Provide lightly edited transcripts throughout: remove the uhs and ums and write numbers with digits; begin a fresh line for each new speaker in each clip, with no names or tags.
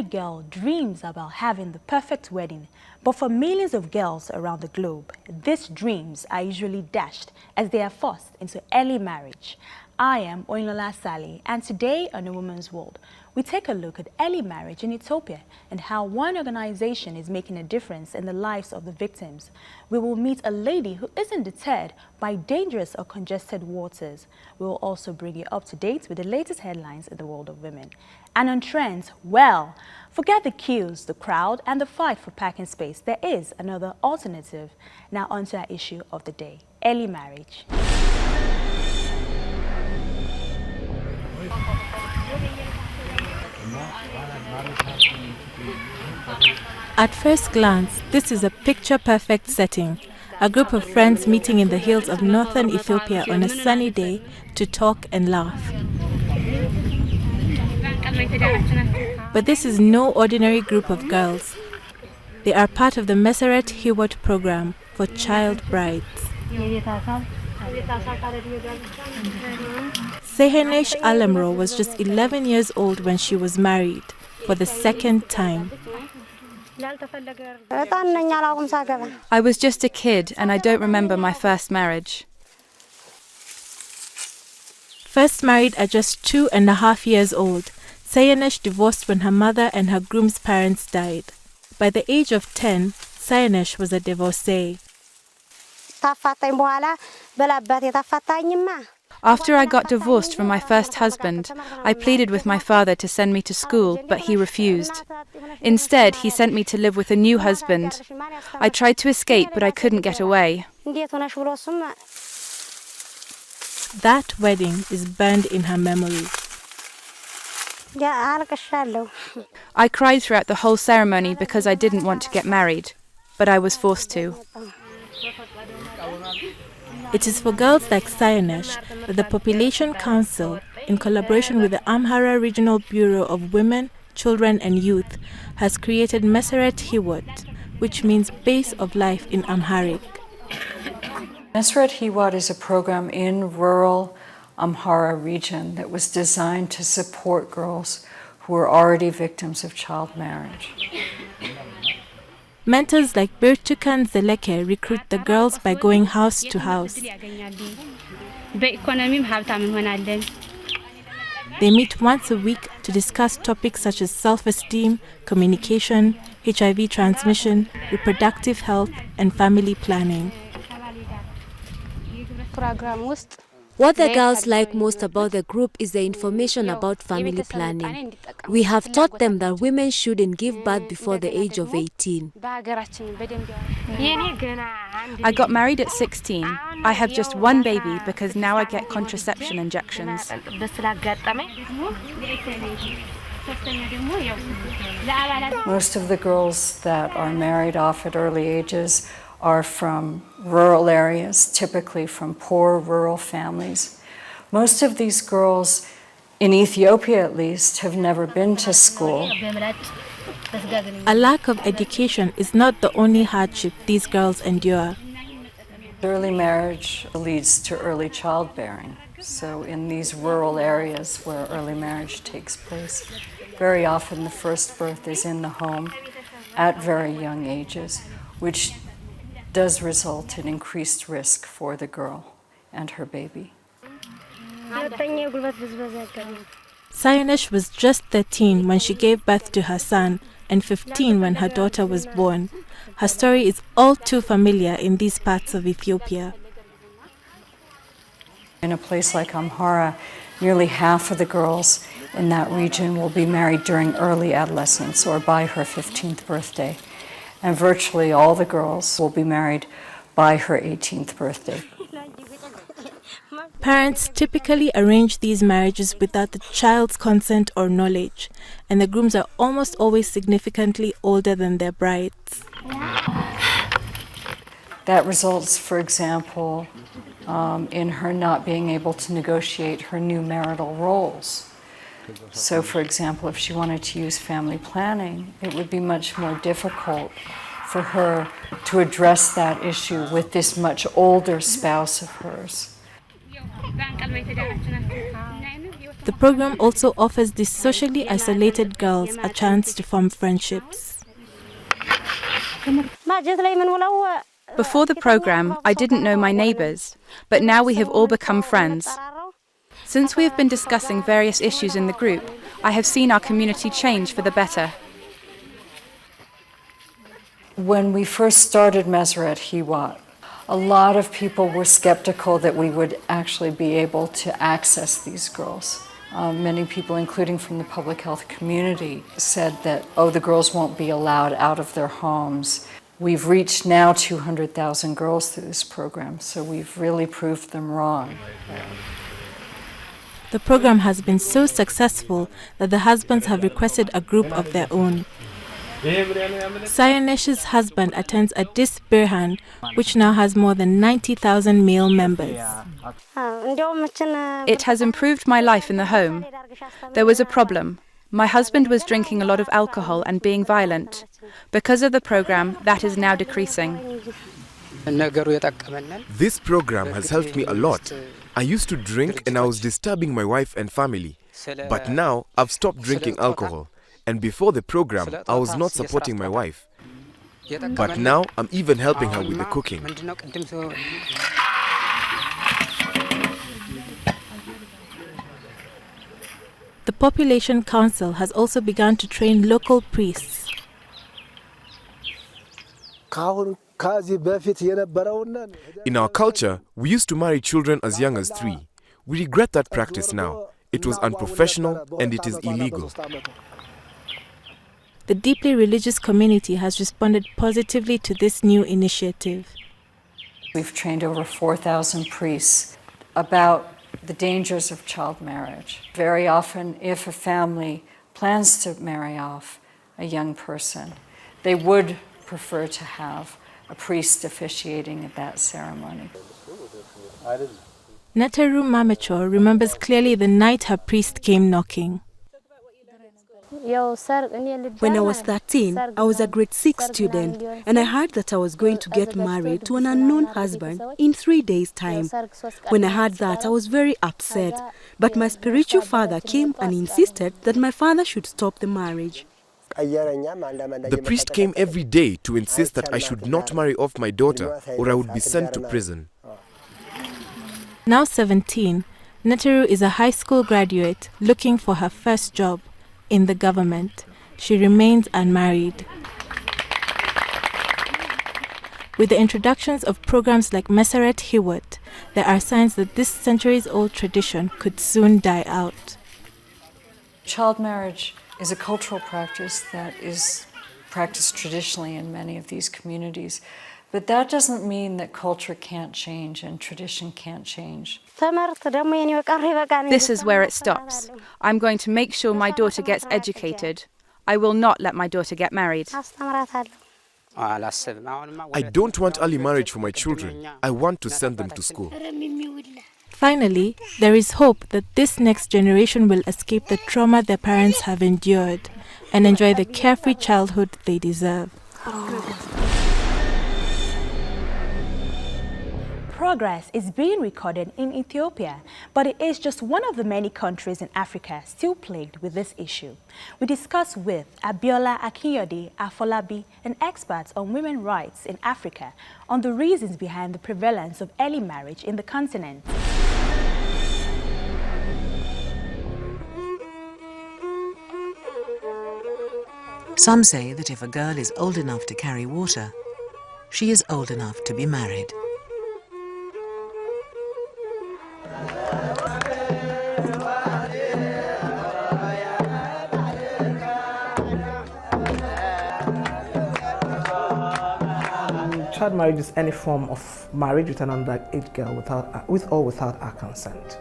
girl dreams about having the perfect wedding, but for millions of girls around the globe, these dreams are usually dashed as they are forced into early marriage. I am Oyinlola Sally, and today on A Woman's World, we take a look at early marriage in Ethiopia and how one organization is making a difference in the lives of the victims. We will meet a lady who isn't deterred by dangerous or congested waters. We will also bring you up to date with the latest headlines in the world of women. And on trends, well, forget the queues, the crowd, and the fight for parking space. There is another alternative. Now onto our issue of the day, early marriage. At first glance, this is a picture-perfect setting. A group of friends meeting in the hills of northern Ethiopia on a sunny day to talk and laugh. But this is no ordinary group of girls. They are part of the Meseret Hiwot program for child brides. Sehenesh Alamro was just 11 years old when she was married for the second time.
I was just a kid and I don't remember my first marriage.
First married at just 2.5 years old, Sehenesh divorced when her mother and her groom's parents died. By the age of 10, Sehenesh was a divorcee.
After I got divorced from my first husband, I pleaded with my father to send me to school, but he refused. Instead, he sent me to live with a new husband. I tried to escape, but I couldn't get away.
That wedding is burned in her memory.
I cried throughout the whole ceremony because I didn't want to get married, but I was forced to.
It is for girls like Sehenesh that the Population Council, in collaboration with the Amhara Regional Bureau of Women, Children and Youth, has created Meseret Hiwot, which means base of life in Amharic.
Meseret Hiwot is a program in rural Amhara region that was designed to support girls who are already victims of child marriage.
Mentors like Birtukan Zeleke recruit the girls by going house to house. They meet once a week to discuss topics such as self-esteem, communication, HIV transmission, reproductive health, and family planning.
What the girls like most about the group is the information about family planning. We have taught them that women shouldn't give birth before the age of 18.
I got married at 16. I have just one baby because now I get contraception injections.
Most of the girls that are married off at early ages are from rural areas, typically from poor rural families. Most of these girls, in Ethiopia at least, have never been to school.
A lack of education is not the only hardship these girls endure.
Early marriage leads to early childbearing. So in these rural areas where early marriage takes place, very often the first birth is in the home at very young ages, which does result in increased risk for the girl and her baby.
Sehenesh was just 13 when she gave birth to her son and 15 when her daughter was born. Her story is all too familiar in these parts of Ethiopia.
In a place like Amhara, nearly half of the girls in that region will be married during early adolescence or by her 15th birthday. And virtually all the girls will be married by her 18th birthday.
Parents typically arrange these marriages without the child's consent or knowledge, and the grooms are almost always significantly older than their brides.
That results, for example, in her not being able to negotiate her new marital roles. So, for example, if she wanted to use family planning, it would be much more difficult for her to address that issue with this much older spouse of hers.
The program also offers these socially isolated girls a chance to form friendships.
Before the program, I didn't know my neighbours, but now we have all become friends. Since we have been discussing various issues in the group, I have seen our community change for the better.
When we first started Meseret Hiwat, a lot of people were skeptical that we would actually be able to access these girls. Many people, including from the public health community, said that, oh, the girls won't be allowed out of their homes. We've reached now 200,000 girls through this program, so we've really proved them wrong.
The program has been so successful that the husbands have requested a group of their own. Sayonesh's husband attends a Dis Birhan, which now has more than 90,000 male members.
It has improved my life in the home. There was a problem. My husband was drinking a lot of alcohol and being violent. Because of the program, that is now decreasing.
This program has helped me a lot. I used to drink and I was disturbing my wife and family. But now I've stopped drinking alcohol. And before the program, I was not supporting my wife. But now I'm even helping her with the cooking.
The Population Council has also begun to train local priests.
In our culture, we used to marry children as young as 3. We regret that practice now. It was unprofessional and it is illegal.
The deeply religious community has responded positively to this new initiative.
We've trained over 4,000 priests about the dangers of child marriage. Very often, if a family plans to marry off a young person, they would prefer to have a priest officiating at that ceremony.
Neteru Mamechor remembers clearly the night her priest came knocking.
When I was 13, I was a grade 6 student, and I heard that I was going to get married to an unknown husband in 3 days' time. When I heard that, I was very upset, but my spiritual father came and insisted that my father should stop the marriage.
The priest came every day to insist that I should not marry off my daughter or I would be sent to prison.
Now 17, Neteru is a high school graduate looking for her first job in the government. She remains unmarried. With the introductions of programs like Meseret Hiwat, there are signs that this centuries-old tradition could soon die out.
Child marriage is a cultural practice that is practiced traditionally in many of these communities. But that doesn't mean that culture can't change and tradition can't change.
This is where it stops. I'm going to make sure my daughter gets educated. I will not let my daughter get married.
I don't want early marriage for my children. I want to send them to school.
Finally, there is hope that this next generation will escape the trauma their parents have endured and enjoy the carefree childhood they deserve.
Progress is being recorded in Ethiopia, but it is just one of the many countries in Africa still plagued with this issue. We discuss with Abiola Akinyode Afolabi, an expert on women's rights in Africa, on the reasons behind the prevalence of early marriage in the continent.
Some say that if a girl is old enough to carry water, she is old enough to be married.
Child marriage is any form of marriage with an underage girl with or without our consent.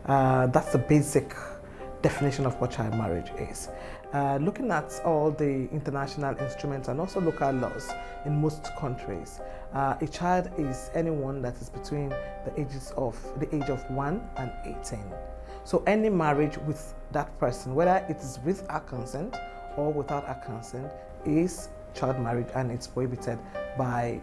That's the basic definition of what child marriage is. Looking at all the international instruments and also local laws in most countries, a child is anyone that is between the age of 1 and 18. So any marriage with that person, whether it is with our consent or without our consent, is child marriage, and it's prohibited by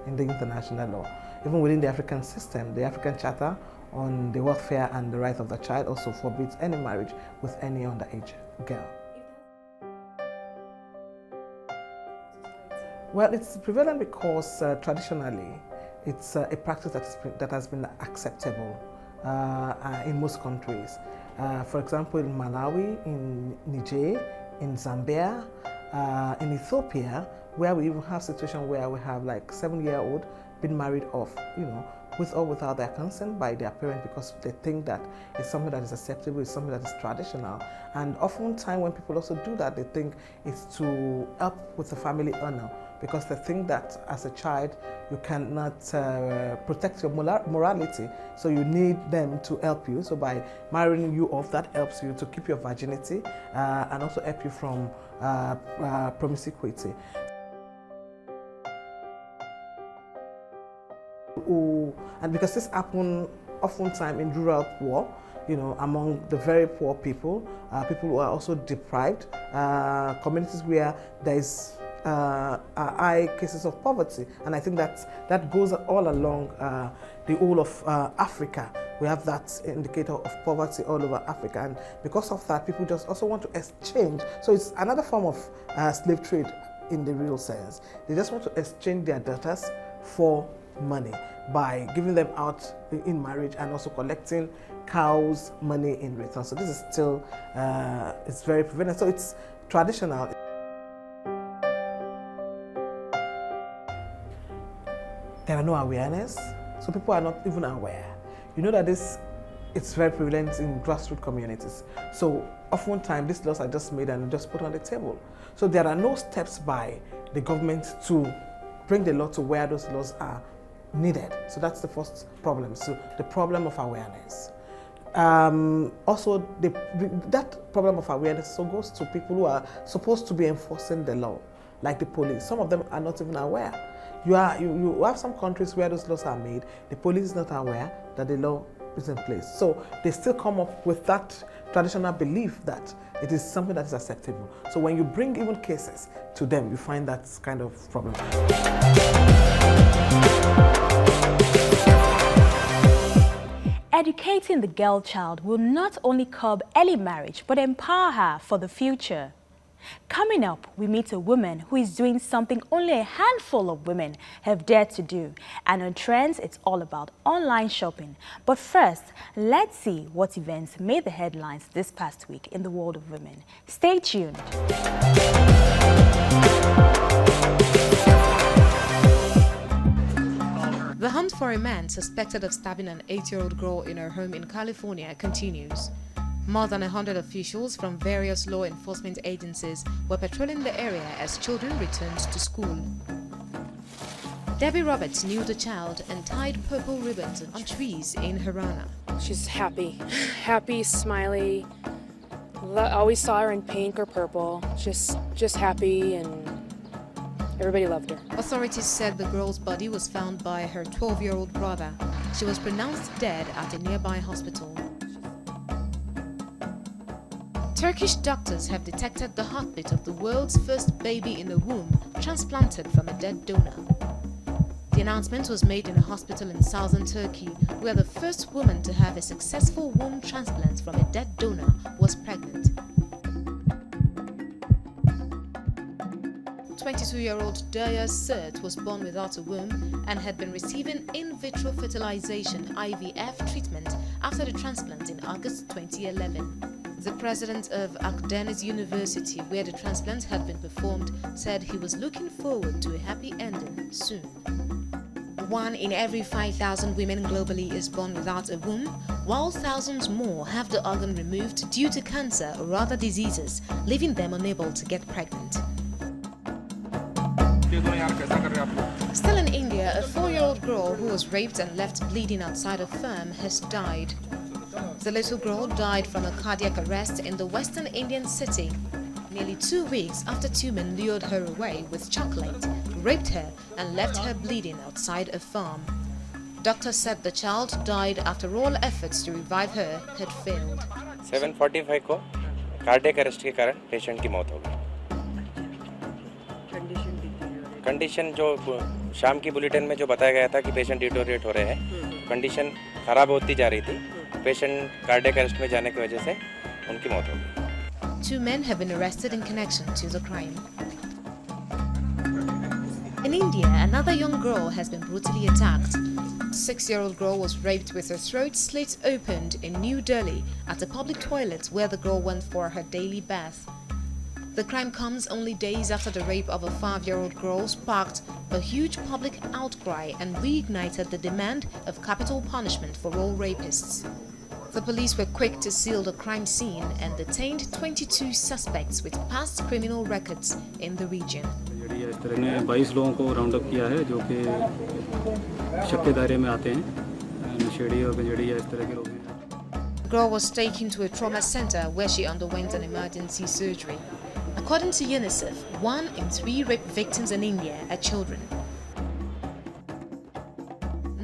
in the international law. Even within the African system, the African Charter on the welfare and the rights of the child also forbids any marriage with any underage girl. Well, it's prevalent because traditionally it's a practice that has been acceptable in most countries. For example, in Malawi, in Niger, in Zambia, in Ethiopia, where we even have situation where we have like 7-year-old been married off, with or without their consent by their parents because they think that it's something that is acceptable, it's something that is traditional. And oftentimes when people also do that, they think it's to help with the family honor because they think that as a child you cannot protect your morality, so you need them to help you. So by marrying you off, that helps you to keep your virginity and also help you from promiscuity. And because this happens oftentimes in rural poor, among the very poor people, people who are also deprived, communities where there is high cases of poverty. And I think that goes all along the whole of Africa. We have that indicator of poverty all over Africa. And because of that, people just also want to exchange. So it's another form of slave trade in the real sense. They just want to exchange their daughters for money by giving them out in marriage and also collecting cows' money in return. So this is still, it's very prevalent. So it's traditional. There are no awareness, so people are not even aware. You know that it's very prevalent in grassroots communities. So oftentimes these laws are just made and just put on the table. So there are no steps by the government to bring the law to where those laws are needed. So that's the first problem. So the problem of awareness. Also, that problem of awareness also goes to people who are supposed to be enforcing the law, like the police. Some of them are not even aware. You have some countries where those laws are made. The police is not aware that the law is in place. So they still come up with that traditional belief that it is something that is acceptable. So when you bring even cases to them, you find that kind of problem.
Educating the girl child will not only curb early marriage, but empower her for the future. Coming up, we meet a woman who is doing something only a handful of women have dared to do. And on Trends, it's all about online shopping. But first, let's see what events made the headlines this past week in the world of women. Stay tuned.
The hunt for a man suspected of stabbing an 8-year-old girl in her home in California continues. More than 100 officials from various law enforcement agencies were patrolling the area as children returned to school. Debbie Roberts knew the child and tied purple ribbons on trees in Harana.
She's happy, smiley. Always saw her in pink or purple. Just happy, and everybody loved her.
Authorities said the girl's body was found by her 12-year-old brother. She was pronounced dead at a nearby hospital. Turkish doctors have detected the heartbeat of the world's first baby in a womb transplanted from a dead donor. The announcement was made in a hospital in southern Turkey, where the first woman to have a successful womb transplant from a dead donor was pregnant. 22-year-old Derya Sert was born without a womb and had been receiving in vitro fertilization (IVF) treatment after the transplant in August 2011. The president of Akdeniz University, where the transplant had been performed, said he was looking forward to a happy ending soon. 1 in every 5,000 women globally is born without a womb, while thousands more have the organ removed due to cancer or other diseases, leaving them unable to get pregnant. Still in India, a 4-year-old girl who was raped and left bleeding outside a farm has died. The little girl died from a cardiac arrest in the western Indian city, nearly 2 weeks after 2 men lured her away with chocolate, raped her and left her bleeding outside a farm. Doctors said the child died after all efforts to revive her had failed.
7:45 को cardiac arrest के कारण patient की मौत हो गई। Condition जो शाम की बुलेटिन में जो बताया गया था कि पेशेंट डिटोरिएट हो रहे हैं, कंडीशन ख़राब होती जा रही थी. पेशेंट कार्डियक अरेस्ट में जाने की वजह से उनकी मौत हो गई.
2 men have been arrested in connection to the crime. In India, another young girl has been brutally attacked. A 6-year-old girl was raped with her throat slit opened in New Delhi at a public toilet where the girl went for her daily bath. The crime comes only days after the rape of a 5-year-old girl sparked a huge public outcry and reignited the demand of capital punishment for all rapists. The police were quick to seal the crime scene and detained 22 suspects with past criminal records in the region.
इस तरह ने 22 लोगों को round up किया है जो कि शक के दायरे में आते हैं, नशेड़ी और गंजेड़ी या इस तरह के लोग हैं.
The girl was taken to a trauma center where she underwent an emergency surgery. According to UNICEF, 1 in 3 rape victims in India are children.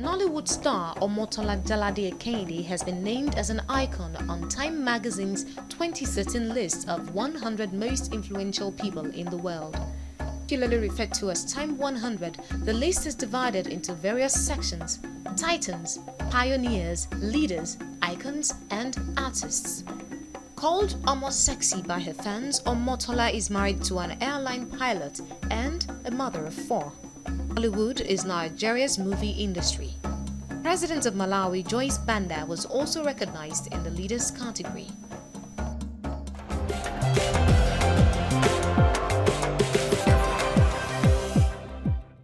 Nollywood star Omotola Jalade Kennedy has been named as an icon on Time magazine's 2013 list of 100 most influential people in the world. Popularly referred to as Time 100, the list is divided into various sections: titans, pioneers, leaders, icons, and artists. Called almost sexy by her fans, Omotola is married to an airline pilot and a mother of 4. Hollywood is Nigeria's movie industry. President of Malawi, Joyce Banda, was also recognized in the leaders category.